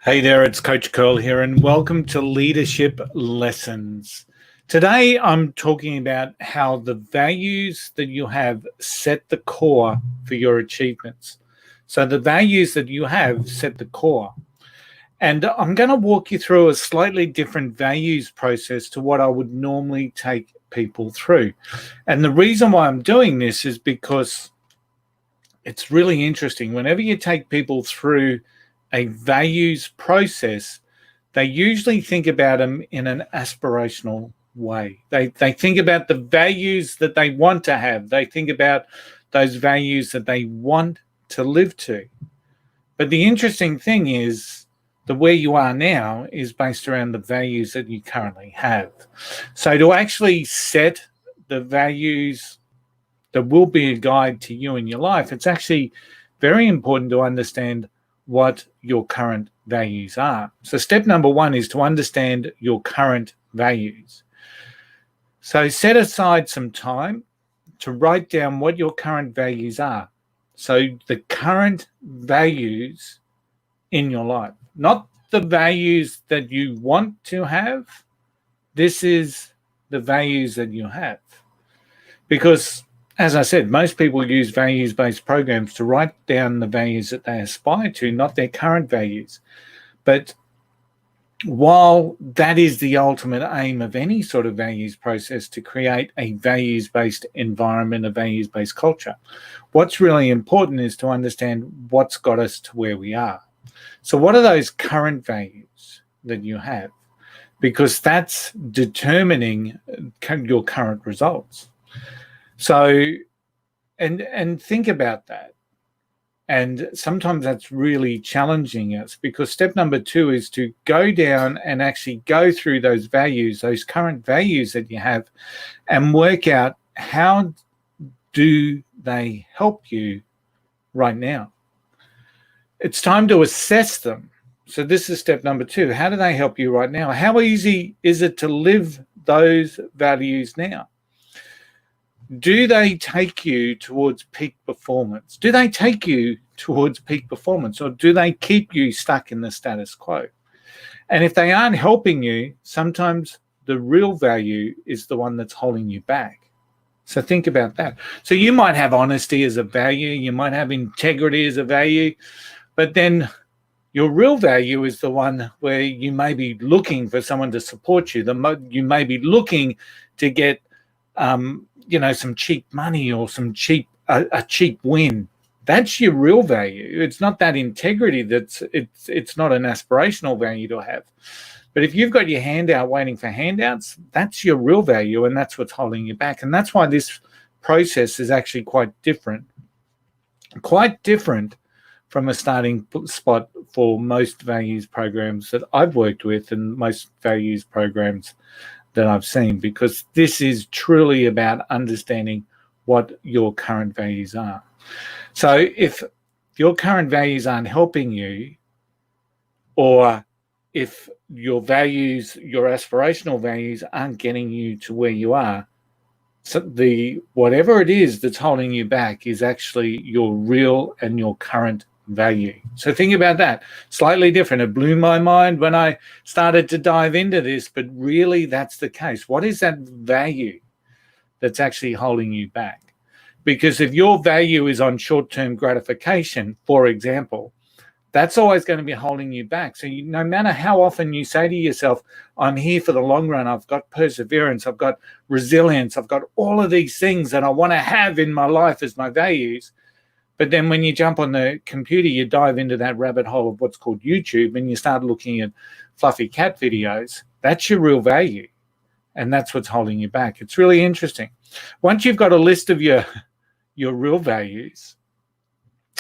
Hey there, it's Coach Curl here, and welcome to Leadership Lessons. Today, I'm talking about how the values that you have set the core for your achievements. So, the values that you have set the core. And I'm going to walk you through a slightly different values process to what I would normally take people through. And the reason why I'm doing this is because it's really interesting. Whenever you take people through a values process, they usually think about them in an aspirational way. They think about the values that they want to have. They think about those values that they want to live to. But the interesting thing is that where you are now is based around the values that you currently have. So to actually set the values that will be a guide to you in your life, it's actually very important to understand what your current values are. So step number one is to understand your current values. So set aside some time to write down what your current values are. So the current values in your life, not the values that you want to have. This is the values that you have. Because as I said, most people use values-based programs to write down the values that they aspire to, not their current values. But while that is the ultimate aim of any sort of values process, to create a values-based environment, a values-based culture, what's really important is to understand what's got us to where we are. So what are those current values that you have? Because that's determining your current results. So, and think about that. And sometimes that's really challenging us, because step number two is to go down and actually go through those values, those current values that you have, and work out how do they help you right now. It's time to assess them. So this is step number two. How do they help you right now? How easy is it to live those values now? Do they take you towards peak performance? Do they take you towards peak performance, or do they keep you stuck in the status quo? And if they aren't helping you, sometimes the real value is the one that's holding you back. So think about that. So you might have honesty as a value, you might have integrity as a value, but then your real value is the one where you may be looking for someone to support you. You may be looking to get some cheap money or a cheap win. That's your real value. It's not that integrity. It's not an aspirational value to have. But if you've got your hand out waiting for handouts, that's your real value, and that's what's holding you back. And that's why this process is actually quite different from a starting spot for most values programs that I've worked with, and most values programs that I've seen, because this is truly about understanding what your current values are. So if your current values aren't helping you, or if your values, your aspirational values, aren't getting you to where you are, so whatever it is that's holding you back is actually your real and your current value. So think about that. Slightly different. It blew my mind when I started to dive into this, but really that's the case. What is that value that's actually holding you back? Because if your value is on short-term gratification, for example, that's always going to be holding you back. So no matter how often you say to yourself, I'm here for the long run, I've got perseverance, I've got resilience, I've got all of these things that I want to have in my life as my values. But then when you jump on the computer, you dive into that rabbit hole of what's called YouTube, and you start looking at fluffy cat videos. That's your real value, and that's what's holding you back. It's really interesting. Once you've got a list of your real values,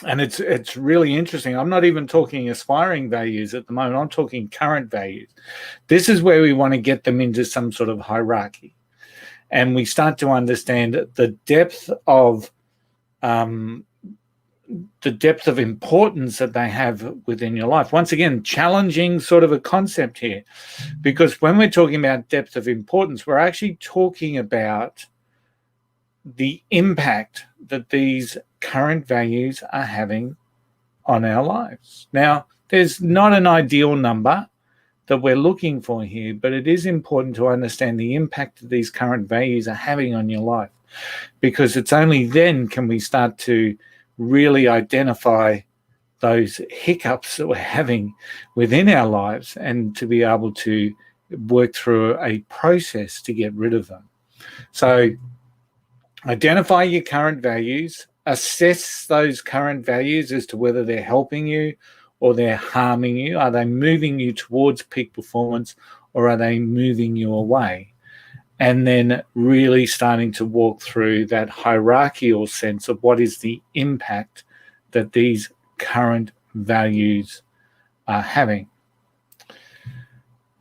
and it's really interesting. I'm not even talking aspiring values at the moment. I'm talking current values. This is where we want to get them into some sort of hierarchy, and we start to understand the depth of importance that they have within your life. Once again, challenging sort of a concept here, because when we're talking about depth of importance, we're actually talking about the impact that these current values are having on our lives. Now, There's not an ideal number that we're looking for here, but it is important to understand the impact that these current values are having on your life, because it's only then can we start to really identify those hiccups that we're having within our lives and to be able to work through a process to get rid of them. So identify your current values, assess those current values as to whether they're helping you or they're harming you. Are they moving you towards peak performance, or are they moving you away? And then really starting to walk through that hierarchical sense of what is the impact that these current values are having.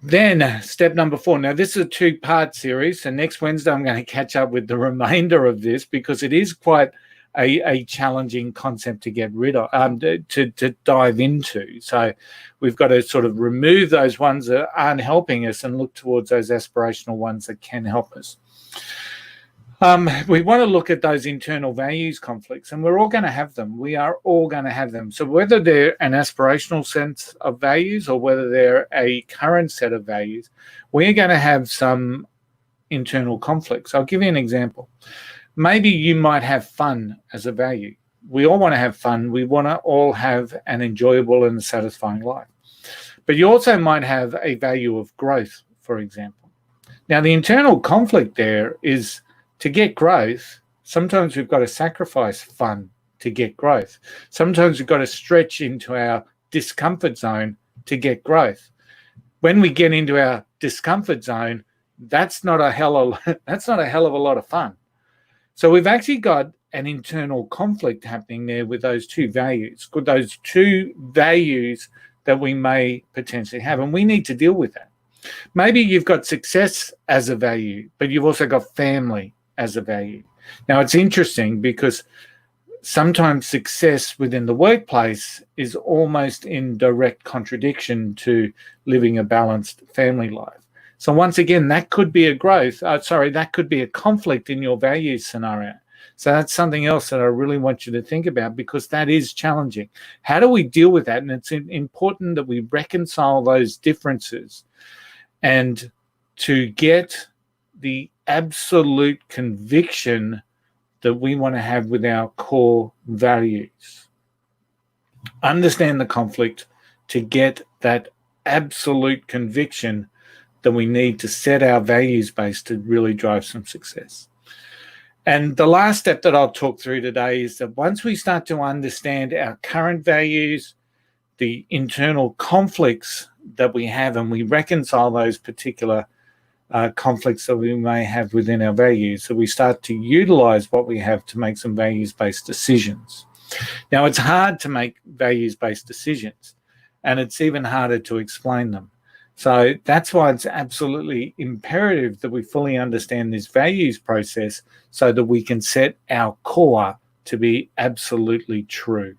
Then step number 4. Now, this is a 2-part series. So next Wednesday, I'm going to catch up with the remainder of this, because it is quite a challenging concept to get rid of, to dive into. So we've got to sort of remove those ones that aren't helping us and look towards those aspirational ones that can help us. We want to look at those internal values conflicts, and we're all going to have them. We are all going to have them. So whether they're an aspirational sense of values or whether they're a current set of values, we're going to have some internal conflicts. I'll give you an example. Maybe you might have fun as a value. We all want to have fun. We want to all have an enjoyable and satisfying life. But you also might have a value of growth, for example. Now, the internal conflict there is, to get growth, sometimes we've got to sacrifice fun to get growth. Sometimes we've got to stretch into our discomfort zone to get growth. When we get into our discomfort zone, that's not a hell of a lot of fun. So we've actually got an internal conflict happening there with those two values, that we may potentially have, and we need to deal with that. Maybe you've got success as a value, but you've also got family as a value. Now, it's interesting because sometimes success within the workplace is almost in direct contradiction to living a balanced family life. So once again, that could be that could be a conflict in your values scenario. So that's something else that I really want you to think about, because that is challenging. How do we deal with that? And it's important that we reconcile those differences and to get the absolute conviction that we want to have with our core values. Understand the conflict to get that absolute conviction that we need to set our values base to really drive some success. And the last step that I'll talk through today is that once we start to understand our current values, the internal conflicts that we have, and we reconcile those particular conflicts that we may have within our values, so we start to utilize what we have to make some values-based decisions. Now, it's hard to make values-based decisions, and it's even harder to explain them. So that's why it's absolutely imperative that we fully understand this values process so that we can set our core to be absolutely true,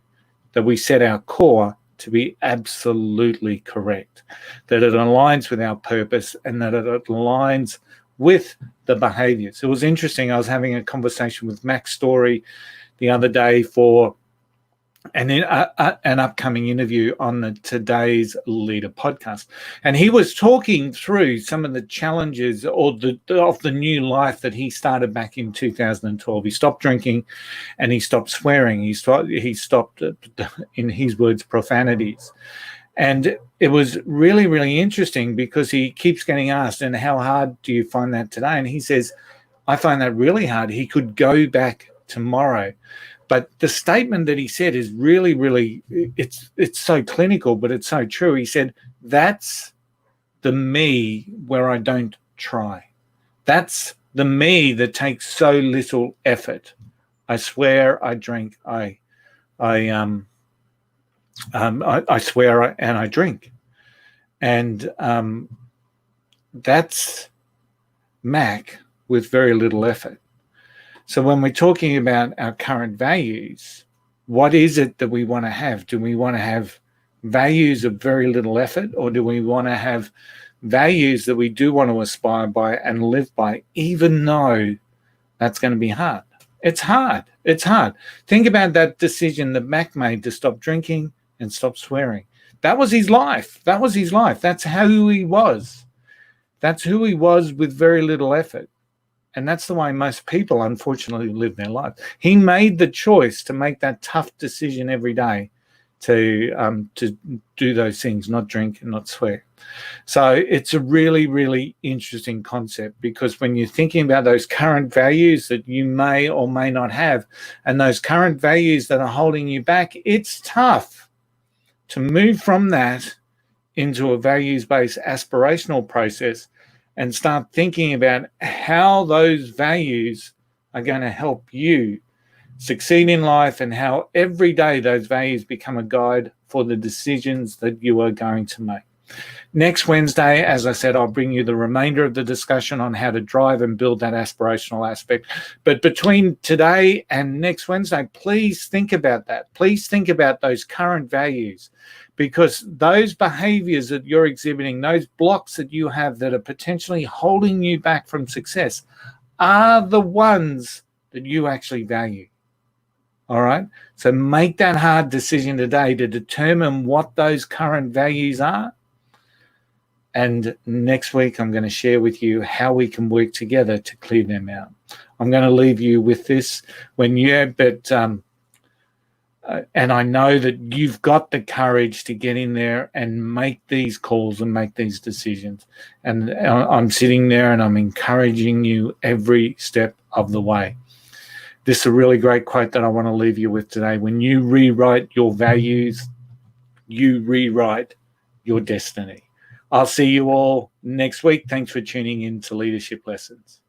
that we set our core to be absolutely correct, that it aligns with our purpose and that it aligns with the behaviors. It was interesting. I was having a conversation with Max Story the other day for an upcoming interview on the Today's Leader podcast. And he was talking through some of the challenges of the new life that he started back in 2012. He stopped drinking and he stopped swearing. He stopped, in his words, profanities. And it was really, really interesting because he keeps getting asked, and how hard do you find that today? And he says, I find that really hard. He could go back tomorrow. But the statement that he said is really, really, it's so clinical, but it's so true. He said, that's the me where I don't try. That's the me that takes so little effort. I swear, I drink, I swear and I drink. And that's Mac with very little effort. So when we're talking about our current values, what is it that we want to have? Do we want to have values of very little effort, or do we want to have values that we do want to aspire by and live by, even though that's going to be hard? It's hard. It's hard. Think about that decision that Mac made to stop drinking and stop swearing. that was his life. That was his life. That's who he was. That's who he was with very little effort. And that's the way most people, unfortunately, live their life. He made the choice to make that tough decision every day to do those things, not drink and not swear. So it's a really, really interesting concept, because when you're thinking about those current values that you may or may not have, and those current values that are holding you back, it's tough to move from that into a values-based aspirational process and start thinking about how those values are going to help you succeed in life, and how every day those values become a guide for the decisions that you are going to make. Next Wednesday, as I said, I'll bring you the remainder of the discussion on how to drive and build that aspirational aspect. But between today and next Wednesday, please think about that. Please think about those current values, because those behaviors that you're exhibiting, those blocks that you have that are potentially holding you back from success, are the ones that you actually value. All right. So make that hard decision today to determine what those current values are. And next week, I'm going to share with you how we can work together to clear them out. I'm going to leave you with this and I know that you've got the courage to get in there and make these calls and make these decisions. And I'm sitting there and I'm encouraging you every step of the way. This is a really great quote that I want to leave you with today. When you rewrite your values, you rewrite your destiny. I'll see you all next week. Thanks for tuning in to Leadership Lessons.